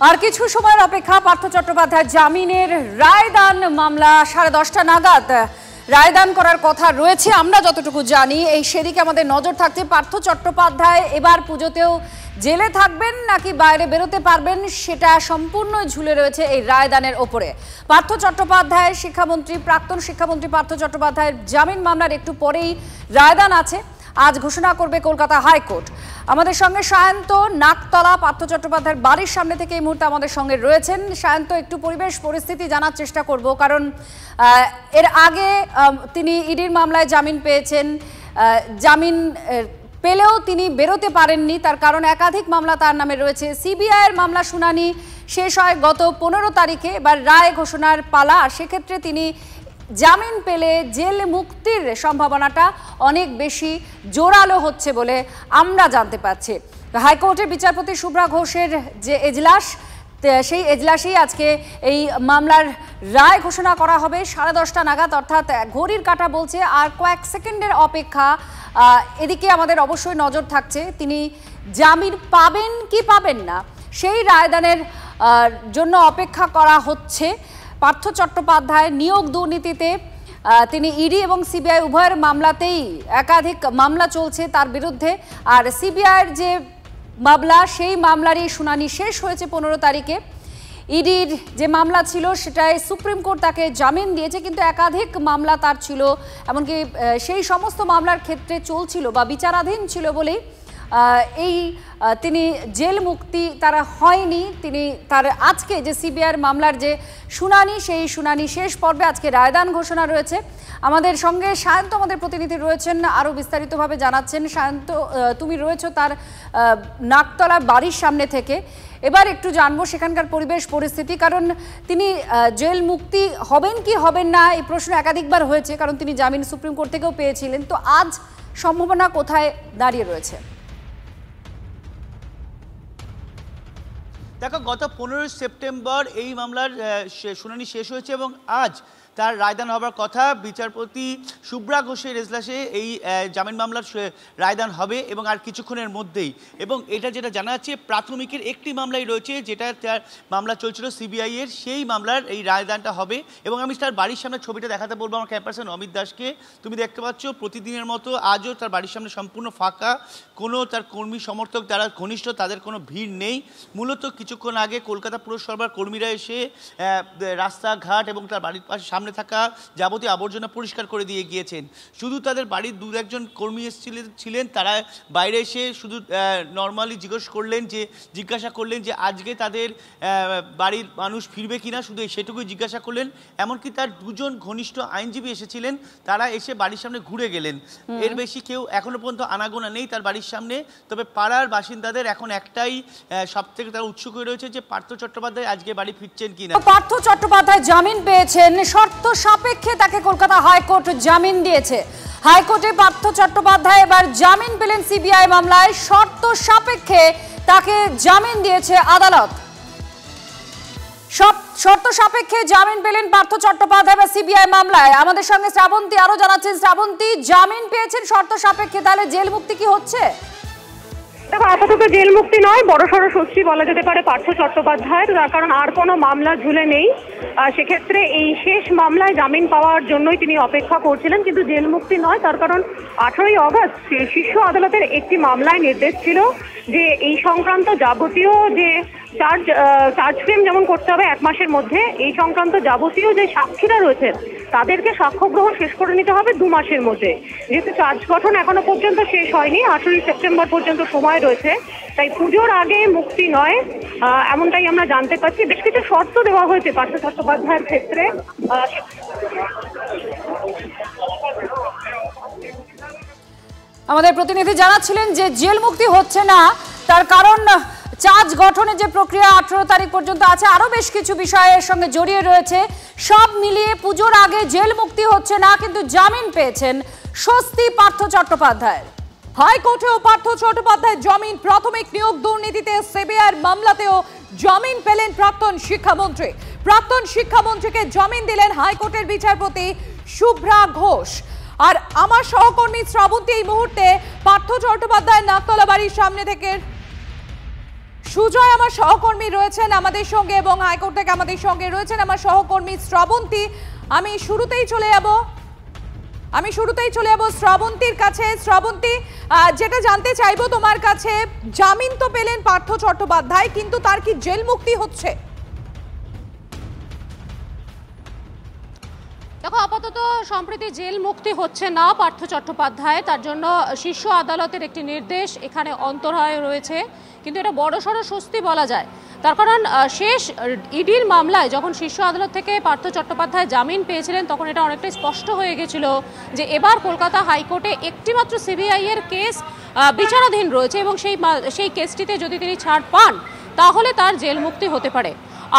আর কিছু সময়ের অপেক্ষা পার্থ চট্টোপাধ্যায় জামিনের রায়দান মামলা 10:30টা নাগাদ রায়দান করার কথা রয়েছে। আমরা যতটুকু জানি এই সেদিকে আমাদের নজর থাকছে। পার্থ চট্টোপাধ্যায় এবার পুজোতেও জেলে থাকবেন নাকি বাইরে বেরোতে পারবেন সেটা সম্পূর্ণ ঝুলে রয়েছে এই রায়দানের ওপরে। পার্থ চট্টোপাধ্যায় শিক্ষামন্ত্রী, প্রাক্তন শিক্ষামন্ত্রী পার্থ চট্টোপাধ্যায়ের জামিন মামলার একটু পরেই রায়দান আছে, আজ ঘোষণা করবে কলকাতা হাইকোর্ট। আমাদের সঙ্গে সায়ন্ত নাকতলা পার্থ চট্টোপাধ্যায়ের বাড়ির সামনে থেকে এই মুহূর্তে আমাদের সঙ্গে রয়েছেন। সায়ন্ত, একটু পরিবেশ পরিস্থিতি জানার চেষ্টা করব, কারণ এর আগে তিনি ইডির মামলায় জামিন পেয়েছেন, জামিন পেলেও তিনি বেরোতে পারেননি, তার কারণ একাধিক মামলা তার নামে রয়েছে। সিবিআইয়ের মামলা শুনানি শেষ হয় গত 15 তারিখে, এবার রায় ঘোষণার পালা। সেক্ষেত্রে তিনি জামিন পেলে জেল মুক্তির সম্ভাবনাটা অনেক বেশি জোরালো হচ্ছে বলে আমরা জানতে পারছি। হাইকোর্টের বিচারপতি শুভ্রা ঘোষের যে এজলাস, সেই এজলাসেই আজকে এই মামলার রায় ঘোষণা করা হবে 10:30টা নাগাদ, অর্থাৎ ঘড়ির কাঁটা বলছে আর কয়েক সেকেন্ডের অপেক্ষা। এদিকে আমাদের অবশ্যই নজর থাকছে তিনি জামিন পাবেন কি পাবেন না, সেই রায়দানের জন্য অপেক্ষা করা হচ্ছে। পার্থ চট্টোপাধ্যায় নিয়োগ দুর্নীতিতে তিনি ইডি এবং সিবিআই উভয়ের মামলাতেই একাধিক মামলা চলছে তার বিরুদ্ধে। আর সিবিআইয়ের যে মামলা, সেই মামলারই শুনানি শেষ হয়েছে 15 তারিখে। ইডির যে মামলা ছিল সেটাই সুপ্রিম কোর্ট তাকে জামিন দিয়েছে, কিন্তু একাধিক মামলা তার ছিল, এমনকি সেই সমস্ত মামলার ক্ষেত্রে চলছিল বা বিচারাধীন ছিল বলেই তিনি জেল মুক্তি তারা হয়নি। তিনি তার আজকে যে সিবিআইয়ের মামলার যে শুনানি, সেই শুনানি শেষ পর্বে আজকে রায়দান ঘোষণা রয়েছে। আমাদের সঙ্গে সায়ন্ত আমাদের প্রতিনিধি রয়েছেন, আরও বিস্তারিতভাবে জানাচ্ছেন। সায়ন্ত, তুমি রয়েছো তার নাকতলা বাড়ির সামনে থেকে। এবার একটু জানবো সেখানকার পরিবেশ পরিস্থিতি, কারণ তিনি জেল মুক্তি হবেন কি হবেন না এই প্রশ্ন একাধিকবার হয়েছে, কারণ তিনি জামিন সুপ্রিম কোর্ট থেকেও পেয়েছিলেন। তো আজ সম্ভাবনা কোথায় দাঁড়িয়ে রয়েছে? দেখো, গত 15 সেপ্টেম্বর এই মামলার শুনানি শেষ হয়েছে এবং আজ তার রায়দান হবার কথা। বিচারপতি শুভ্রা ঘোষের এজলাসে এই জামিন মামলার রায়দান হবে এবং আর কিছুক্ষণের মধ্যেই। এবং এটা যেটা জানা যাচ্ছে, প্রাথমিকের একটি মামলাই রয়েছে যেটা তার মামলা চলছিল সিবিআইয়ের, সেই মামলার এই রায়দানটা হবে। এবং আমি তার বাড়ির সামনে ছবিটা দেখাতে বলবো আমার ক্যাম্পাসের অমিত দাসকে। তুমি দেখতে পাচ্ছ প্রতিদিনের মতো আজও তার বাড়ির সামনে সম্পূর্ণ ফাঁকা, কোনো তার কর্মী সমর্থক যারা ঘনিষ্ঠ তাদের কোনো ভিড় নেই। মূলত কিছুক্ষণ আগে কলকাতা পুরসভার কর্মীরা এসে রাস্তাঘাট এবং তার বাড়ির পাশে সামনে থাকা যাবতীয় আবর্জনা পরিষ্কার করে দিয়ে গিয়েছেন। শুধু তাদের বাড়ির 2-1জন কর্মী ছিলেন, তারা বাইরে এসে শুধু নর্মালি জিজ্ঞাসা করলেন যে আজকে তাদের বাড়ির মানুষ ফিরবে কিনা, শুধু সেটুকুই জিজ্ঞাসা করলেন। এমনকি তার 2জন ঘনিষ্ঠ আইনজীবী এসেছিলেন, তারা এসে বাড়ির সামনে ঘুরে গেলেন। এর বেশি কেউ এখনো পর্যন্ত আনাগোনা নেই তার বাড়ির সামনে। তবে পাড়ার বাসিন্দাদের এখন একটাই সব থেকে তারা উৎসুক হয়ে রয়েছে যে পার্থ চট্টোপাধ্যায় আজকে বাড়ি ফিরছেন কিনা। পার্থ চট্টোপাধ্যায় জামিন পেয়েছেন, শর্ত সাপেক্ষে তাকে কলকাতা হাইকোর্ট জামিন দিয়েছে। হাইকোর্টে পার্থ চট্টোপাধ্যায় এবার জামিন পেলেন সিবিআই মামলায়, শর্ত সাপেক্ষে তাকে জামিন দিয়েছে আদালত। শর্ত সাপেক্ষে জামিন পেলেন পার্থ চট্টোপাধ্যায় বা সিবিআই মামলায়। আমাদের সঙ্গে শ্রাবন্তী আরো জানাচ্ছেন। শ্রাবন্তী, জামিন পেয়েছেন শর্ত সাপেক্ষে, তাহলে জেল মুক্তি কি হচ্ছে? দেখো, আপাতত জেল মুক্তি নয়, বড়সড় স্বস্তি বলা যেতে পারে পার্থ চট্টোপাধ্যায়ের, তার কারণ আর কোনো মামলা ঝুলে নেই। সেক্ষেত্রে এই শেষ মামলায় জামিন পাওয়ার জন্যই তিনি অপেক্ষা করছিলেন, কিন্তু জেল মুক্তি নয়, তার কারণ 18ই অগস্ট শীর্ষ আদালতের একটি মামলায় নির্দেশ ছিল যে এই সংক্রান্ত যাবতীয় যে চার্জ ফ্রেম যেমন করতে হবে 1 মাসের মধ্যে, এই সংক্রান্ত যাবতীয় যে সাক্ষীরা রয়েছেন তাদেরকে সাক্ষ্য গ্রহণ শেষ করে নিতে হবে 2 মাসের মধ্যে। যেহেতু চার্জ গঠন এখনো পর্যন্ত শেষ হয়নি, 18 সেপ্টেম্বর পর্যন্ত সময় রয়েছে, তাই পুজোর আগে মুক্তি নয় এমনটাই আমরা জানতে পারছি। বেশ কিছু শর্ত দেওয়া হয়েছে পার্থ চট্টোপাধ্যায়ের ক্ষেত্রে। আমাদের প্রতিনিধি জানাচ্ছিলেন যে জেল মুক্তি হচ্ছে না, তার কারণ চার্জ গঠনের যে প্রক্রিয়া 18 তারিখ পর্যন্ত আছে, আরো বেশ কিছু বিষয়ের সঙ্গে জড়িয়ে রয়েছে। সব মিলিয়ে পুজোর আগে জেল মুক্তি হচ্ছে না, কিন্তু জামিন পেয়েছেন, স্বস্তি পার্থ চট্টোপাধ্যায়ের। হাইকোর্টেও পার্থ চট্টোপাধ্যায় জামিন, প্রাথমিক নিয়োগ দুর্নীতিতে সিবিআইয়ের মামলাতেও জামিন পেলেন প্রাক্তন শিক্ষামন্ত্রী। প্রাক্তন শিক্ষামন্ত্রীকে জামিন দিলেন হাইকোর্টের বিচারপতি শুভ্রা ঘোষ। আর আমার সহকর্মী শ্রাবন্তী এই মুহূর্তে পার্থ চট্টোপাধ্যায় নাকতলা বাড়ির সামনে থেকে সুজয় আমার সহকর্মী রয়েছেন আমাদের সঙ্গে এবং হাইকোর্ট থেকে আমাদের সঙ্গে রয়েছেন আমার সহকর্মী শ্রাবন্তী। আমি শুরুতেই চলে যাব শ্রাবন্তীর কাছে। শ্রাবন্তী, যেটা জানতে চাইবো তোমার কাছে, জামিন তো পেলেন পার্থ চট্টোপাধ্যায়, কিন্তু তার কি জেল মুক্তি হচ্ছে? দেখো, আপাতত সম্প্রতি জেল মুক্তি হচ্ছে না পার্থ চট্টোপাধ্যায়। তার জন্য শীর্ষ আদালতের একটি নির্দেশ এখানে অন্তরায় রয়েছে, কিন্তু এটা বড়সড় স্বস্তি বলা যায়। তার কারণ শেষ ইডির মামলায় যখন শীর্ষ আদালত থেকে পার্থ চট্টোপাধ্যায় জামিন পেয়েছিলেন, তখন এটা অনেকটাই স্পষ্ট হয়ে গেছিল যে এবার কলকাতা হাইকোর্টে একটিমাত্র সিবিআই এর কেস বিচারাধীন রয়েছে এবং সেই কেসটিতে যদি তিনি ছাড় পান তাহলে তার জেল মুক্তি হতে পারে।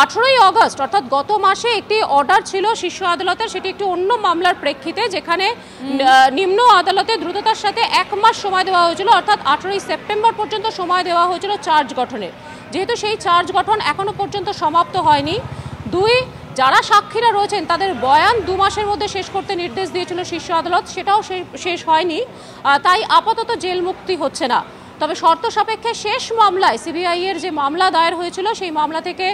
18ই অগস্ট অর্থাৎ গত মাসে একটি অর্ডার ছিল শীর্ষ আদালতের, সেটি একটি অন্য মামলার প্রেক্ষিতে, যেখানে নিম্ন আদালতে দ্রুততার সাথে 1 মাস সময় দেওয়া হয়েছিল, অর্থাৎ 18ই সেপ্টেম্বর পর্যন্ত সময় দেওয়া হয়েছিল চার্জ গঠনের। যেহেতু সেই চার্জ গঠন এখনো পর্যন্ত সমাপ্ত হয়নি, যারা সাক্ষীরা রয়েছেন তাদের বয়ান 2 মাসের মধ্যে শেষ করতে নির্দেশ দিয়েছিল শীর্ষ আদালত, সেটাও শেষ হয়নি। তাই আপাতত জেল মুক্তি হচ্ছে না। তবে শর্ত সাপেক্ষে শেষ মামলায় সিবিআই এর যে মামলা দায়ের হয়েছিল সেই মামলা থেকে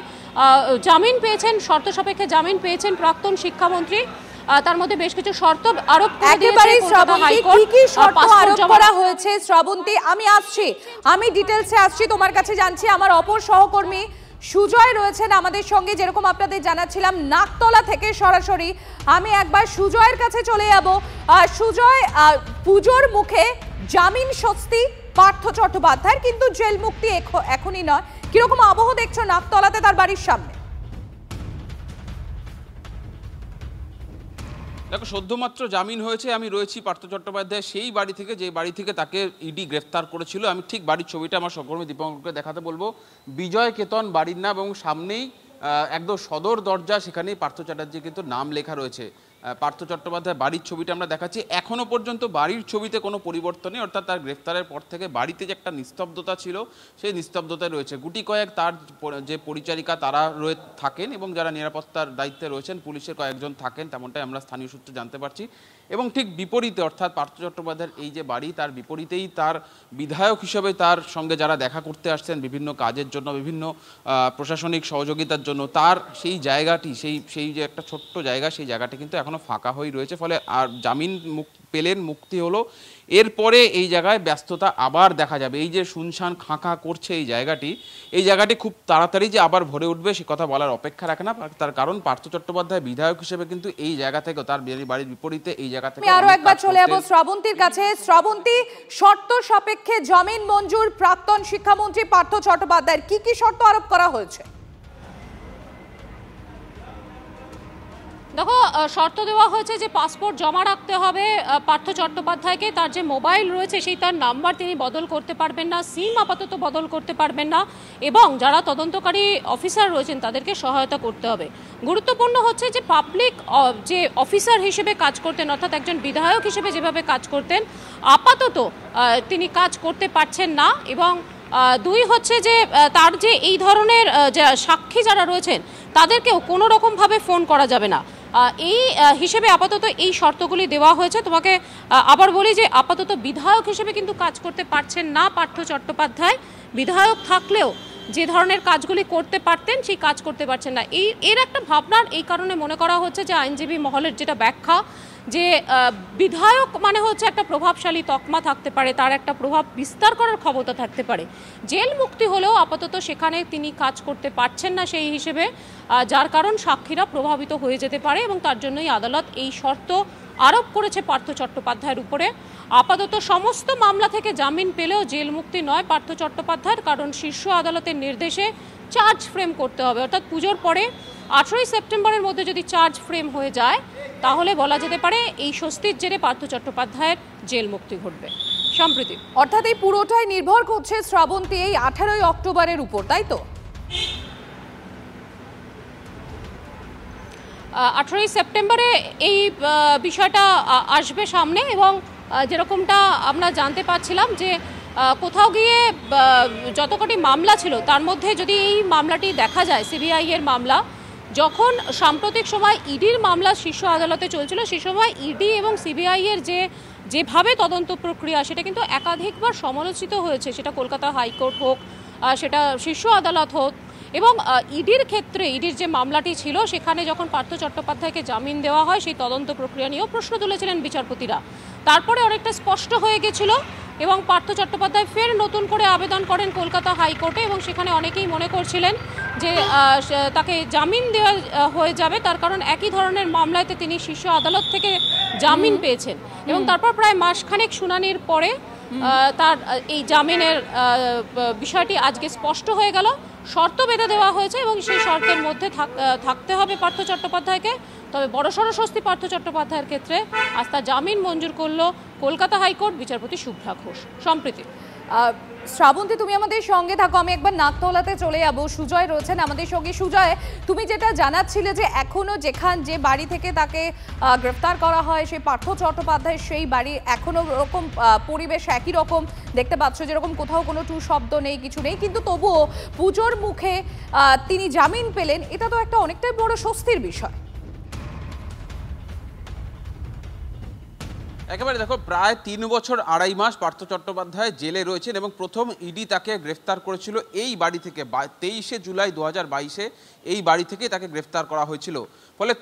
জামিন পেয়েছেন, শর্ত সাপেক্ষে জামিন পেয়েছেন প্রাক্তন শিক্ষামন্ত্রী। তার মধ্যে বেশ কিছু শর্ত আরোপ করা হয়েছে। শ্রাবন্তী, আমি ডিটেলসে আসছি তোমার কাছে, জানছি আমার অপর সহকর্মী সুজয় রয়েছেন আমাদের সঙ্গে। যেরকম আপনাদের জানাচ্ছিলাম, নাকতলা থেকে সরাসরি আমি একবার সুজয়ের কাছে চলে যাব। সুজয়, পুজোর মুখে জামিন স্বস্তি পার্থ চট্টোপাধ্যায়ের, কিন্তু জেল মুক্তি এখনই নয়। কিরকম আবহ দেখছো নাকতলাতে তার বাড়ির সামনে? দেখো, সদ্যমাত্র জামিন হয়েছে, আমি রয়েছি পার্থ চট্টোপাধ্যায় সেই বাড়ি থেকে, যে বাড়ি থেকে তাকে ইডি গ্রেফতার করেছিল। আমি ঠিক বাড়ির ছবিটা আমার সহকর্মী দীপঙ্করকে দেখাতে বলবো। বিজয় কেতন বাড়ির নাম এবং সামনেই একদম সদর দরজা, সেখানেই পার্থ চ্যাটার্জি কিন্তু নাম লেখা রয়েছে। পার্থ চট্টোপাধ্যায় বাড়ির ছবিটা আমরা দেখাচ্ছি। এখনো পর্যন্ত বাড়ির ছবিতে কোনো পরিবর্তন নেই, অর্থাৎ তার গ্রেফতারের পর থেকে বাড়িতে যে একটা নিস্তব্ধতা ছিল সেই নিস্তব্ধতায় রয়েছে। গুটি কয়েক তার যে পরিচারিকা তারা থাকেন এবং যারা নিরাপত্তার দায়িত্বে রয়েছেন পুলিশের কয়েকজন থাকেন, তেমনটাই আমরা স্থানীয় সূত্রে জানতে পারছি। এবং ঠিক বিপরীতে, অর্থাৎ পার্থ চট্টোপাধ্যায়ের এই যে বাড়ি, তার বিপরীতেই তার বিধায়ক হিসেবে তার সঙ্গে যারা দেখা করতে আসছেন বিভিন্ন কাজের জন্য, বিভিন্ন প্রশাসনিক সহযোগিতার জন্য, তার সেই জায়গাটি, সেই যে একটা ছোট্ট জায়গা, সেই জায়গাটি কিন্তু এখনো ফাঁকা হয়ে রয়েছে। ফলে আর জামিন পেলেন, মুক্তি হলো, এরপরে এই জায়গায় ব্যস্ততা আবার দেখা যাবে। এই যে শুনশান খাঁকা করছে এই জায়গাটি খুব তাড়াতাড়ি যে আবার ভরে উঠবে সে কথা বলার অপেক্ষা রাখে না। তার কারণ পার্থ চট্টোপাধ্যায় বিধায়ক হিসেবে কিন্তু এই জায়গা থেকে, তার বাড়ির বিপরীতে এই জায়গা থেকে আরো একবার চলে যাব শ্রাবন্তীর কাছে। শ্রাবন্তী, শর্ত সাপেক্ষে জামিন মঞ্জুর প্রাক্তন শিক্ষামন্ত্রী পার্থ চট্টোপাধ্যায়ের, কি কি শর্ত আরোপ করা হয়েছে? দেখো, শর্ত দেওয়া হয়েছে যে পাসপোর্ট জমা রাখতে হবে পার্থ চট্টোপাধ্যায়কে, তার যে মোবাইল রয়েছে সেই তার নাম্বার তিনি বদল করতে পারবেন না, সিম আপাতত বদল করতে পারবেন না, এবং যারা তদন্তকারী অফিসার রয়েছেন তাদেরকে সহায়তা করতে হবে। গুরুত্বপূর্ণ হচ্ছে যে পাবলিক যে অফিসার হিসেবে কাজ করতেন, অর্থাৎ একজন বিধায়ক হিসেবে যেভাবে কাজ করতেন, আপাতত তিনি কাজ করতে পারছেন না। এবং 2 হচ্ছে যে তার যে এই ধরনের সাক্ষী যারা রয়েছেন তাদেরকেও কোনো রকমভাবে ফোন করা যাবে না। এই হিসেবে আপাতত এই শর্তগুলি দেওয়া হয়েছে। তোমাকে আবার বলি যে আপাতত বিধায়ক হিসেবে কিন্তু কাজ করতে পারছেন না পার্থ চট্টোপাধ্যায়। বিধায়ক থাকলেও যে ধরনের কাজগুলি করতে পারতেন সেই কাজ করতে পারছেন না। এর একটা ভাবনার এই কারণে মনে করা হচ্ছে যে আইনজীবী মহলের যেটা ব্যাখ্যা, যে বিধায়ক মানে হচ্ছে একটা প্রভাবশালী তকমা থাকতে পারে, তার একটা প্রভাব বিস্তার করার ক্ষমতা থাকতে পারে। জেল মুক্তি হলেও আপাতত সেখানে তিনি কাজ করতে পারছেন না সেই হিসেবে, যার কারণ সাক্ষীরা প্রভাবিত হয়ে যেতে পারে, এবং তার জন্যই আদালত এই শর্ত আরোপ করেছে পার্থ চট্টোপাধ্যায়ের উপরে। আপাতত সমস্ত মামলা থেকে জামিন পেলেও জেল মুক্তি নয় পার্থ চট্টোপাধ্যায়ের, কারণ শীর্ষ আদালতের নির্দেশে চার্জ ফ্রেম করতে হবে, অর্থাৎ পুজোর পরে 18ই সেপ্টেম্বরের মধ্যে যদি চার্জ ফ্রেম হয়ে যায় তাহলে বলা যেতে পারে এই স্বস্তির জেরে পার্থ চট্টোপাধ্যায়ের জেল মুক্তি ঘটবে। সম্প্রতি অর্থাৎ এই পুরোটাই নির্ভর করছে শ্রাবন্তী এই 18ই অক্টোবরের উপর, তাই তো? 18ই সেপ্টেম্বরে এই বিষয়টা আসবে সামনে, এবং যেরকমটা আমরা জানতে পারছিলাম যে কোথাও গিয়ে যত কটি মামলা ছিল তার মধ্যে যদি এই মামলাটি দেখা যায় সিবিআই এর মামলা, যখন সাম্প্রতিক সময় ইডির মামলা শীর্ষ আদালতে চলছিল সেই সময় ইডি এবং সিবিআই এর যেভাবে তদন্ত প্রক্রিয়া সেটা কিন্তু একাধিকবার সমালোচিত হয়েছে, সেটা কলকাতা হাইকোর্ট হোক সেটা শীর্ষ আদালত হোক, এবং ইডির ক্ষেত্রে ইডির যে মামলাটি ছিল সেখানে যখন পার্থ চট্টোপাধ্যায়কে জামিন দেওয়া হয় সেই তদন্ত প্রক্রিয়া নিয়েও প্রশ্ন তুলেছিলেন বিচারপতিরা। তারপরে অনেকটা স্পষ্ট হয়ে গেছিল এবং পার্থ চট্টোপাধ্যায় ফের নতুন করে আবেদন করেন কলকাতা হাইকোর্টে, এবং সেখানে অনেকেই মনে করছিলেন যে তাকে জামিন দেওয়া হয়ে যাবে, তার কারণ একই ধরনের মামলাতে তিনি শীর্ষ আদালত থেকে জামিন পেয়েছেন। এবং তারপর প্রায় মাসখানেক শুনানির পরে তার এই জামিনের বিষয়টি আজকে স্পষ্ট হয়ে গেল। শর্ত বেঁধে দেওয়া হয়েছে এবং সেই শর্তের মধ্যে থাকতে হবে পার্থ চট্টোপাধ্যায়কে। তবে বড়সড় স্বস্তি পার্থ চট্টোপাধ্যায়ের ক্ষেত্রে আজ তার জামিন মঞ্জুর করলো কলকাতা হাইকোর্ট বিচারপতি শুভ্রা ঘোষ। সম্প্রীতি শ্রাবন্তী, তুমি আমাদের সঙ্গে থাকো, আমি একবার নাকতলাতে চলে যাবো। সুজয় রয়েছেন আমাদের সঙ্গে। সুজয়, তুমি যেটা জানাচ্ছিলে যে এখনো যে বাড়ি থেকে তাকে গ্রেফতার করা হয় সেই পার্থ চট্টোপাধ্যায়ের সেই বাড়ি এখনো ওরকম পরিবেশ একই রকম দেখতে পাচ্ছ, যেরকম কোথাও কোনো টু শব্দ নেই, কিছু নেই, কিন্তু তবুও পুজোর মুখে তিনি জামিন পেলেন, এটা তো একটা অনেকটাই বড় স্বস্তির বিষয়। একেবারে দেখো, প্রায় 3 বছর 2.5 মাস পার্থ চট্টোপাধ্যায় জেলে রয়েছেন এবং প্রথম ইডি তাকে গ্রেফতার করেছিল এই বাড়ি থেকে 23শে জুলাই 2022-এ এই বাড়ি থেকে তাকে গ্রেফতার করা হয়েছিল। ফলে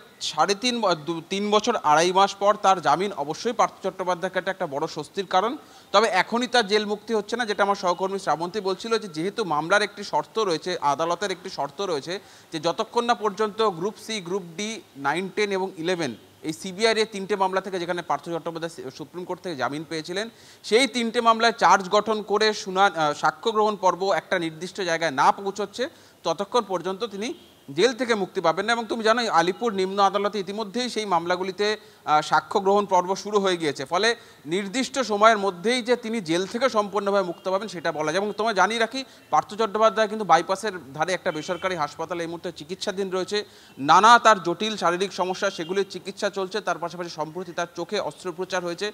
3 বছর 2.5 মাস পর তার জামিন অবশ্যই পার্থ চট্টোপাধ্যায়কে একটা বড় স্বস্তির কারণ। তবে এখনই তার জেল মুক্তি হচ্ছে না, যেটা আমার সহকর্মী শ্রাবন্তী বলছিল, যে যেহেতু মামলার একটি শর্ত রয়েছে, আদালতের একটি শর্ত রয়েছে যে যতক্ষণ না পর্যন্ত গ্রুপ সি, গ্রুপ ডি, 9, 10 এবং 11 এই সিবিআইয়ের এই 3টে মামলা থেকে যেখানে পার্থ চট্টোপাধ্যায় সুপ্রিম কোর্ট থেকে জামিন পেয়েছিলেন, সেই 3টে মামলায় চার্জ গঠন করে সাক্ষ্য গ্রহণ পর্ব একটা নির্দিষ্ট জায়গায় না পৌঁছচ্ছে ততক্ষণ পর্যন্ত তিনি জেল থেকে মুক্তি পাবেন না। এবং তুমি জানো, আলিপুর নিম্ন আদালতে ইতিমধ্যেই সেই মামলাগুলিতে সাক্ষ্য গ্রহণ পর্ব শুরু হয়ে গিয়েছে। ফলে নির্দিষ্ট সময়ের মধ্যেই যে তিনি জেল থেকে সম্পূর্ণভাবে মুক্ত পাবেন সেটা বলা যায়। এবং তোমায় জানিয়ে রাখি, পার্থ চট্টোপাধ্যায় কিন্তু বাইপাসের ধারে একটা বেসরকারি হাসপাতালে এই মুহূর্তে চিকিৎসাধীন রয়েছে। নানা তার জটিল শারীরিক সমস্যা, সেগুলির চিকিৎসা চলছে। তার পাশাপাশি সম্প্রতি তার চোখে অস্ত্রোপচার হয়েছে।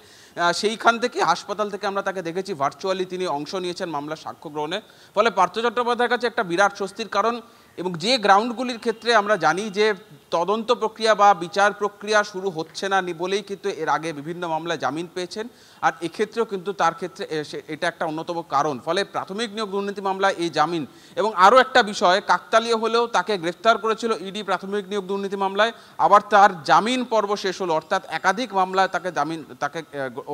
সেইখান থেকে, হাসপাতাল থেকে আমরা তাকে দেখেছি ভার্চুয়ালি তিনি অংশ নিয়েছেন মামলার সাক্ষ্য গ্রহণে। ফলে পার্থ চট্টোপাধ্যায়ের কাছে একটা বিরাট স্বস্তির কারণ। এবং যে গ্রাউন্ডগুলির ক্ষেত্রে আমরা জানি যে তদন্ত প্রক্রিয়া বা বিচার প্রক্রিয়া শুরু হচ্ছে না বলেই কিন্তু এর আগে বিভিন্ন মামলায় জামিন পেয়েছেন, আর এক্ষেত্রেও কিন্তু তার ক্ষেত্রে এটা একটা অন্যতম কারণ। ফলে প্রাথমিক নিয়োগ দুর্নীতি মামলায় এই জামিন, এবং আরও একটা বিষয়, কাকতালীয় হলেও তাকে গ্রেফতার করেছিল ইডি প্রাথমিক নিয়োগ দুর্নীতি মামলায়, আবার তার জামিন পর্ব শেষ হলো, অর্থাৎ একাধিক মামলায় তাকে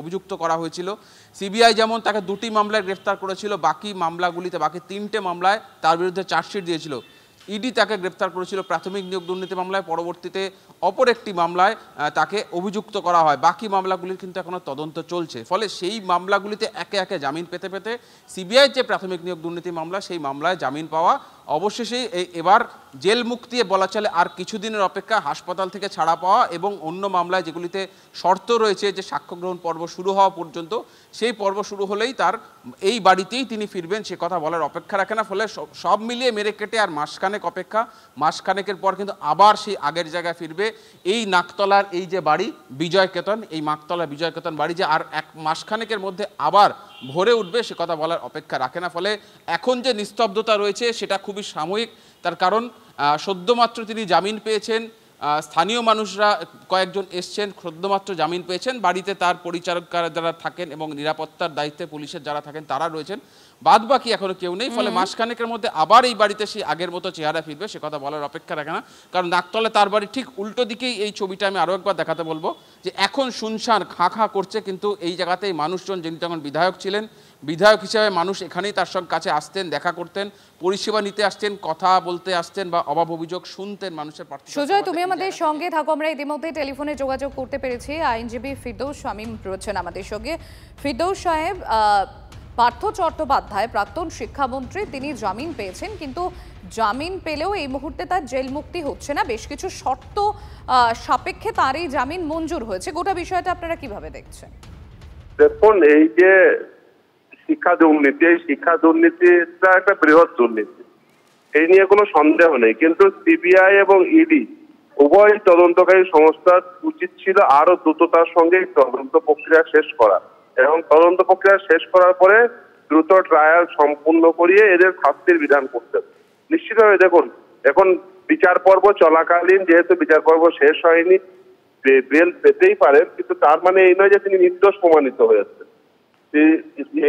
অভিযুক্ত করা হয়েছিল। সিবিআই যেমন তাকে 2টি মামলায় গ্রেফতার করেছিল, বাকি মামলাগুলিতে, বাকি 3টে মামলায় তার বিরুদ্ধে চার্জশিট দিয়েছিল। ইডি তাকে গ্রেফতার করেছিল প্রাথমিক নিয়োগ দুর্নীতি মামলায়, পরবর্তীতে অপর একটি মামলায় তাকে অভিযুক্ত করা হয়। বাকি মামলাগুলির কিন্তু এখনও তদন্ত চলছে। ফলে সেই মামলাগুলিতে একে একে জামিন পেতে পেতে সিবিআই যে প্রাথমিক নিয়োগ দুর্নীতি মামলা, সেই মামলায় জামিন পাওয়া, অবশেষে এবার জেল মুক্তি বলা চলে, আর কিছুদিনের অপেক্ষা হাসপাতাল থেকে ছাড়া পাওয়া, এবং অন্য মামলায় যেগুলিতে শর্ত রয়েছে যে সাক্ষ্য গ্রহণ পর্ব শুরু হওয়া পর্যন্ত, সেই পর্ব শুরু হলেই তার এই বাড়িতেই তিনি ফিরবেন সে কথা বলার অপেক্ষা রাখে না। ফলে সব মিলিয়ে মেরে কেটে আর মাসখানেক অপেক্ষা, মাসখানেকের পর কিন্তু আবার সেই আগের জায়গায় ফিরবে। এই নাকতলার এই যে বাড়ি বিজয় কেতন, এই নাকতলা বিজয় কেতন বাড়ি যে আর এক মাসখানেকের মধ্যে আবার ভরে উঠবে সে কথা বলার অপেক্ষা রাখে না। ফলে এখন যে নিস্তব্ধতা রয়েছে সেটা খুবই সাময়িক, তার কারণ সদ্যমাত্র তিনি জামিন পেয়েছেন, স্থানীয় মানুষরা কয়েকজন এসছেন, সদ্যমাত্র জামিন পেয়েছেন, বাড়িতে তার পরিচারকরা যারা থাকেন এবং নিরাপত্তার দায়িত্বে পুলিশের যারা থাকেন তারা রয়েছেন, বাদ বাকি এখনো কেউ নেই। ফলে মাসখানেকের মধ্যে আবার এই বাড়িতে সেই আগের মতো চেহারা ফিরবে সে কথা বলার অপেক্ষা রাখে না। কারণ নাকতলে তার বাড়ি ঠিক উল্টো দিকেই এই ছবিটা আমি আরও একবার দেখাতে বলবো, যে এখন শুনশান খাঁ খাঁ করছে, কিন্তু এই জায়গাতেই মানুষজন, যিনি তখন বিধায়ক ছিলেন, বিধায়ক হিসেবে মানুষ এখানেই তার সঙ্গে কাছে আসতেন, দেখা করতেন, পরিষেবা নিতে আসতেন, কথা বলতে আসতেন বা অভাব অভিযোগ শুনতেন মানুষের। সুজয়, তুমি আমাদের সঙ্গে থাকো। আমরা ইতিমধ্যে টেলিফোনে যোগাযোগ করতে পেরেছি, আইনজীবী ফিরদৌস শামীম রয়েছেন আমাদের সঙ্গে। ফিরদৌস সাহেব, পার্থ চট্টোপাধ্যায় প্রাক্তন শিক্ষামন্ত্রী, তিনি জামিন পেয়েছেন, কিন্তু জামিন পেলেও এই মুহূর্তে তার জেল মুক্তি হচ্ছে না, বেশ কিছু শর্ত সাপেক্ষে তার এই জামিন মঞ্জুর হয়েছে। গোটা বিষয়টা আপনারা কিভাবে দেখছেন? দেখুন, এই যে শিক্ষা দুর্নীতি, এই শিক্ষা দুর্নীতিটা একটা বৃহৎ দুর্নীতি, এই নিয়ে কোনো সন্দেহ নেই। কিন্তু সিবিআই এবং ইডি উভয় তদন্তকারী সংস্থার উচিত ছিল আরো দ্রুততার সঙ্গে তদন্ত প্রক্রিয়া শেষ করা, এবং তদন্ত প্রক্রিয়া শেষ করার পরে দ্রুত ট্রায়াল সম্পূর্ণ করিয়ে এদের শাস্তির বিধান করতে। নিশ্চিতভাবে দেখুন, এখন বিচার পর্ব চলাকালীন, যেহেতু বিচার পর্ব শেষ হয়নি, বেল পেতেই পারেন, কিন্তু তার মানে এই নয় যে তিনি নির্দোষ প্রমাণিত হয়েছেন।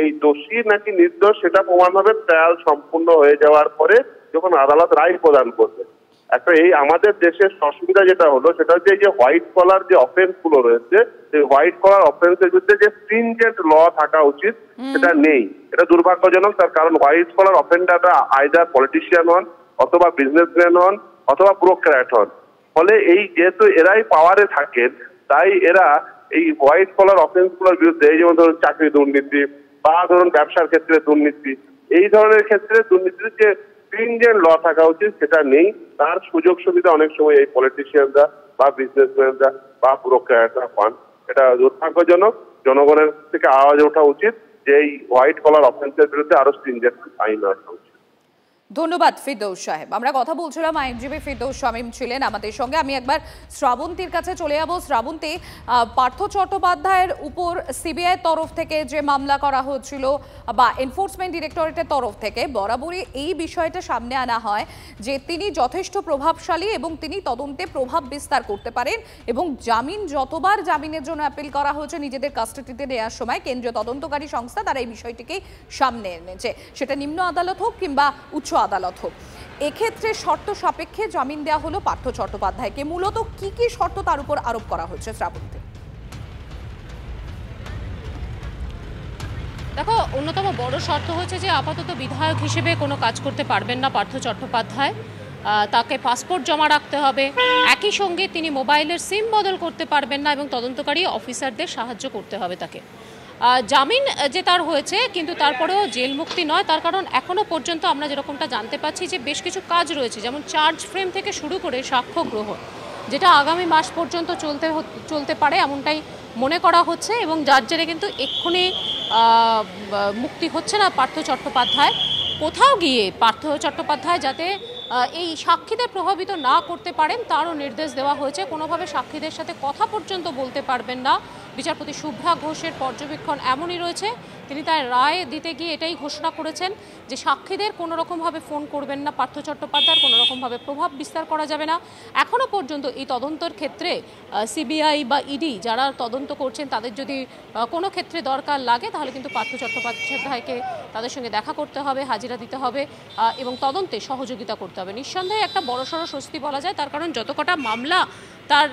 এই দোষী নাকি নির্দোষ সেটা প্রমাণ হবে ট্রায়াল সম্পূর্ণ হয়ে যাওয়ার পরে, যখন আদালত রায় প্রদান করবে। একটা এই আমাদের দেশের অসুবিধা যেটা হলো সেটা হচ্ছে এই যে হোয়াইট কলার যে অফেন্স গুলো রয়েছে, সেই হোয়াইট কলার অফেন্সের বিরুদ্ধে যে স্ট্রিনজেন্ট ল থাকা উচিত সেটা নেই। এটা দুর্ভাগ্যজনক, তার কারণ হোয়াইট কলার অফেন্ডাররা আইদার পলিটিশিয়ান হন, অথবা বিজনেসম্যান হন, অথবা ব্যুরোক্র্যাট হন। ফলে এই যেহেতু এরাই পাওয়ারে থাকেন, তাই এরা এই হোয়াইট কলার অফেন্স গুলোর বিরুদ্ধে, এই যেমন ধরুন চাকরি দুর্নীতি বা ধরুন ব্যবসার ক্ষেত্রে দুর্নীতি, এই ধরনের ক্ষেত্রে দুর্নীতির যে স্ট্রিনজেন্ট ল থাকা উচিত সেটা নেই। তার সুযোগ সুবিধা অনেক সময় এই পলিটিশিয়ানরা বা বিজনেসম্যানরা বা ব্যুরোক্র্যাটরা পান। এটা দুর্ভাগ্যজনক। জনগণের থেকে আওয়াজ ওঠা উচিত যে এই হোয়াইট কলার অফেন্সের বিরুদ্ধে আরো স্ট্রিনজেন্ট আইন আসা উচিত। ধন্যবাদ ফিরদৌস সাহেব। আমরা কথা বলছিলাম, আইনজীবী ফিরদৌস শামীম ছিলেন আমাদের সঙ্গে। আমি একবার শ্রাবন্তীর কাছে চলে যাব। শ্রাবন্তী, পার্থ চট্টোপাধ্যায়ের উপর সিবিআই তরফ থেকে যে মামলা করা হয়েছিল বা এনফোর্সমেন্ট ডিরেক্টরেটের তরফ থেকে বরাবরই এই বিষয়টা সামনে আনা হয় যে তিনি যথেষ্ট প্রভাবশালী এবং তিনি তদন্তে প্রভাব বিস্তার করতে পারেন, এবং যতবার জামিনের জন্য অ্যাপিল করা হয়েছে নিজেদের কাস্টাডিতে নেওয়ার সময় কেন্দ্রীয় তদন্তকারী সংস্থা তারা এই বিষয়টিকেই সামনে এনেছে, সেটা নিম্ন আদালত হোক কিংবা উচ্চ আদালত হোক। এক্ষেত্রে শর্ত সাপেক্ষে জামিন দেওয়া হলো পার্থ চট্টোপাধ্যায়কে। মূলত কি কি শর্ত তার উপর আরোপ করা হয়েছে শ্রাবন্তী? দেখো, অন্যতম বড় শর্ত হচ্ছে যে আপাতত বিধায়ক হিসেবে কোনো কাজ করতে পারবেন না পার্থ চট্টোপাধ্যায়। তাকে পাসপোর্ট জমা রাখতে হবে, একই সঙ্গে তিনি মোবাইলের সিম বদল করতে পারবেন না এবং তদন্তকারী অফিসারদের সাহায্য করতে হবে তাকে। জামিন যে তার হয়েছে, কিন্তু তারপরেও জেল মুক্তি নয়। তার কারণ এখনও পর্যন্ত আমরা যেরকমটা জানতে পাচ্ছি যে বেশ কিছু কাজ রয়েছে, যেমন চার্জ ফ্রেম থেকে শুরু করে সাক্ষ্য গ্রহণ, যেটা আগামী মাস পর্যন্ত চলতে পারে এমনটাই মনে করা হচ্ছে, এবং যার জেরে কিন্তু এক্ষুনি মুক্তি হচ্ছে না পার্থ চট্টোপাধ্যায়। কোথাও গিয়ে পার্থ চট্টোপাধ্যায় যাতে এই সাক্ষীদের প্রভাবিত না করতে পারেন তারও নির্দেশ দেওয়া হয়েছে। কোনোভাবে সাক্ষীদের সাথে কথা পর্যন্ত বলতে পারবেন না। বিচারপতি শুভ্রা ঘোষের পর্যবেক্ষণ এমনই রয়েছে, তিনি তার রায় দিতে গিয়ে এটাই ঘোষণা করেছেন যে সাক্ষীদের কোনো রকমভাবে ফোন করবেন না পার্থ চট্টোপাধ্যায়ের, কোনো রকমভাবে প্রভাব বিস্তার করা যাবে না। এখনও পর্যন্ত এই তদন্তের ক্ষেত্রে সিবিআই বা ইডি যারা তদন্ত করছেন তাদের যদি কোনো ক্ষেত্রে দরকার লাগে তাহলে কিন্তু পার্থ চট্টোপাধ্যায়কে তাদের সঙ্গে দেখা করতে হবে, হাজিরা দিতে হবে এবং তদন্তে সহযোগিতা করতে হবে। নিঃসন্দেহে একটা বড়সড় স্বস্তি বলা যায়, তার কারণ যত কটা মামলা তার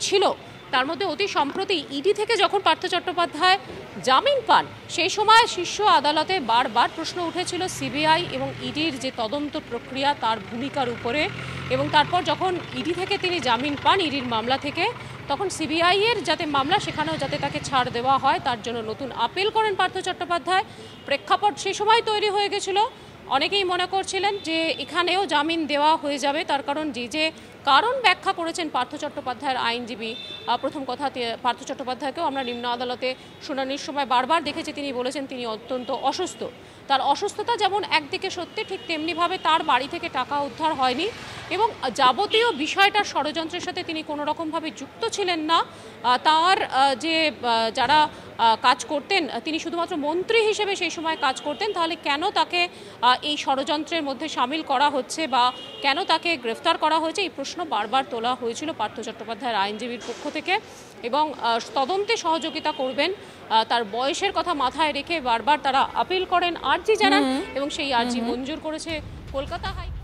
ছিল তার মধ্যে অতি সম্প্রতি ইডি থেকে যখন পার্থ চট্টোপাধ্যায় জামিন পান সেই সময় শীর্ষ আদালতে বারবার প্রশ্ন উঠেছিল সিবিআই এবং ইডির যে তদন্ত প্রক্রিয়া তার ভূমিকার উপরে, এবং তারপর যখন ইডি থেকে তিনি জামিন পান ইডির মামলা থেকে, তখন সিবিআইয়ের যাতে মামলা সেখানেও যাতে তাকে ছাড় দেওয়া হয় তার জন্য নতুন আপিল করেন পার্থ চট্টোপাধ্যায়। প্রেক্ষাপট সে সময় তৈরি হয়ে গেছিল, অনেকেই মনে করছিলেন যে এখানেও জামিন দেওয়া হয়ে যাবে, তার কারণ যে কারণ ব্যাখ্যা করেছেন পার্থ চট্টোপাধ্যায়ের আইনজীবী। প্রথম কথা, পার্থ চট্টোপাধ্যায়কেও আমরা নিম্ন আদালতে শুনানির সময় বারবার দেখেছি তিনি বলেছেন তিনি অত্যন্ত অসুস্থ। তার অসুস্থতা যেমন একদিকে সত্যি, ঠিক তেমনিভাবে তার বাড়ি থেকে টাকা উদ্ধার হয়নি এবং যাবতীয় বিষয়টার ষড়যন্ত্রের সাথে তিনি কোনো রকমভাবে যুক্ত ছিলেন না। তার যে যারা কাজ করতেন, তিনি শুধুমাত্র মন্ত্রী হিসেবে সেই সময় কাজ করতেন, তাহলে কেন তাকে এই ষড়যন্ত্রের মধ্যে সামিল করা হচ্ছে বা কেন তাকে গ্রেফতার করা হয়েছে, এই প্রশ্ন বারবার তোলা হয়েছিল পার্থ চট্টোপাধ্যায়ের আইনজীবীর পক্ষ থেকে। এবং তদন্তে সহযোগিতা করবেন তার বয়সের কথা মাথায় রেখে বারবার তারা আপিল করেন, আর্জি জানান এবং সেই আর্জি মঞ্জুর করেছে কলকাতা হাইকোর্ট।